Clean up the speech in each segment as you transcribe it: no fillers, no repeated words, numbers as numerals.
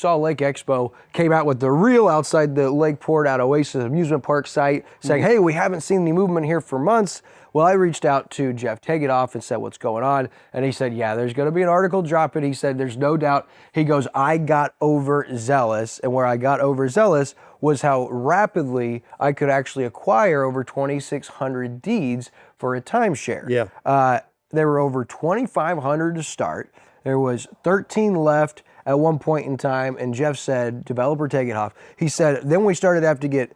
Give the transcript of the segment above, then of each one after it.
saw Lake Expo came out with the reel outside the Lakeport at Oasis Amusement Park site saying, hey, we haven't seen any movement here for months. Well, I reached out to Jeff Tegethoff and said, what's going on? And he said, yeah, there's going to be an article dropping. He said, there's no doubt. He goes, I got overzealous. And where I got overzealous was how rapidly I could actually acquire over 2,600 deeds for a timeshare. Yeah. There were over 2,500 to start. There was 13 left at one point in time. And Jeff said, developer Tegethoff, he said, then we started to have to get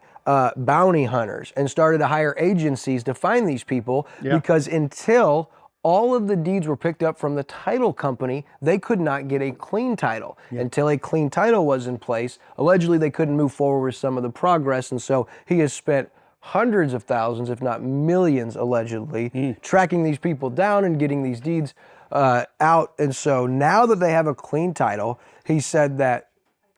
bounty hunters and started to hire agencies to find these people because until all of the deeds were picked up from the title company, they could not get a clean title. Until a clean title was in place, allegedly they couldn't move forward with some of the progress. And so he has spent hundreds of thousands, if not millions, allegedly, tracking these people down and getting these deeds out. And so now that they have a clean title, he said that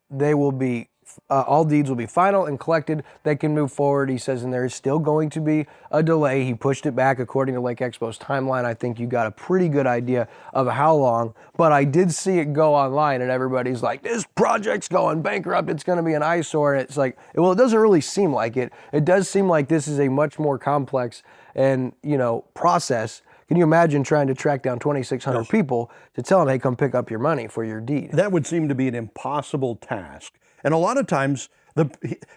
they will be all deeds will be final and collected. They can move forward. He says, and there is still going to be a delay. He pushed it back according to Lake Expo's timeline. I think you got a pretty good idea of how long, but I did see it go online and everybody's like, this project's going bankrupt. It's going to be an eyesore. And it's like, well, it doesn't really seem like it. It does seem like this is a much more complex and, process. Can you imagine trying to track down 2,600 people to tell them, hey, come pick up your money for your deed? That would seem to be an impossible task. And a lot of times,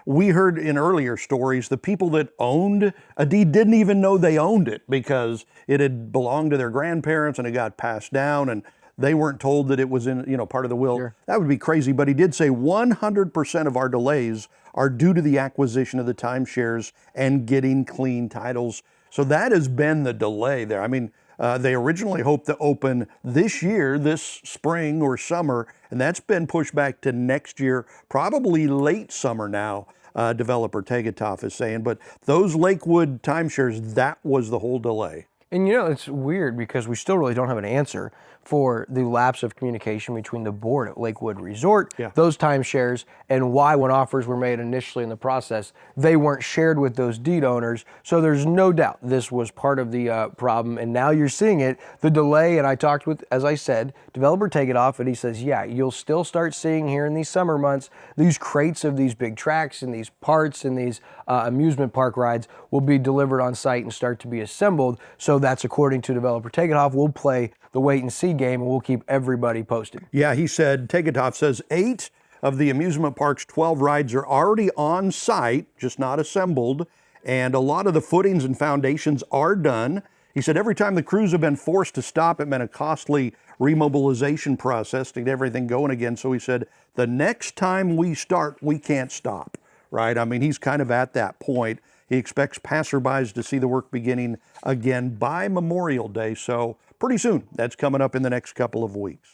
we heard in earlier stories, the people that owned a deed didn't even know they owned it because it had belonged to their grandparents and it got passed down and they weren't told that it was in, part of the will. Sure. That would be crazy. But he did say 100% of our delays are due to the acquisition of the timeshares and getting clean titles. So that has been the delay there. I mean, they originally hoped to open this year, this spring or summer, and that's been pushed back to next year, probably late summer now, developer Tegethoff is saying. But those Lakewood timeshares, that was the whole delay. And it's weird because we still really don't have an answer for the lapse of communication between the board at Lakewood Resort, those timeshares, and why when offers were made initially in the process, they weren't shared with those deed owners. So there's no doubt this was part of the problem. And now you're seeing it, the delay. And I talked with, as I said, developer Tegethoff, and he says, yeah, you'll still start seeing here in these summer months, these crates of these big tracks and these parts and these amusement park rides will be delivered on site and start to be assembled. So that's according to developer Tegethoff. We'll play the wait and see game and we'll keep everybody posted. Yeah, he said, Tegethoff says 8 of the amusement park's 12 rides are already on site, just not assembled, and a lot of the footings and foundations are done. He said every time the crews have been forced to stop, it meant a costly remobilization process to get everything going again. So he said, the next time we start, we can't stop, right? I mean, he's kind of at that point. He expects passerbys to see the work beginning again by Memorial Day. So pretty soon, that's coming up in the next couple of weeks.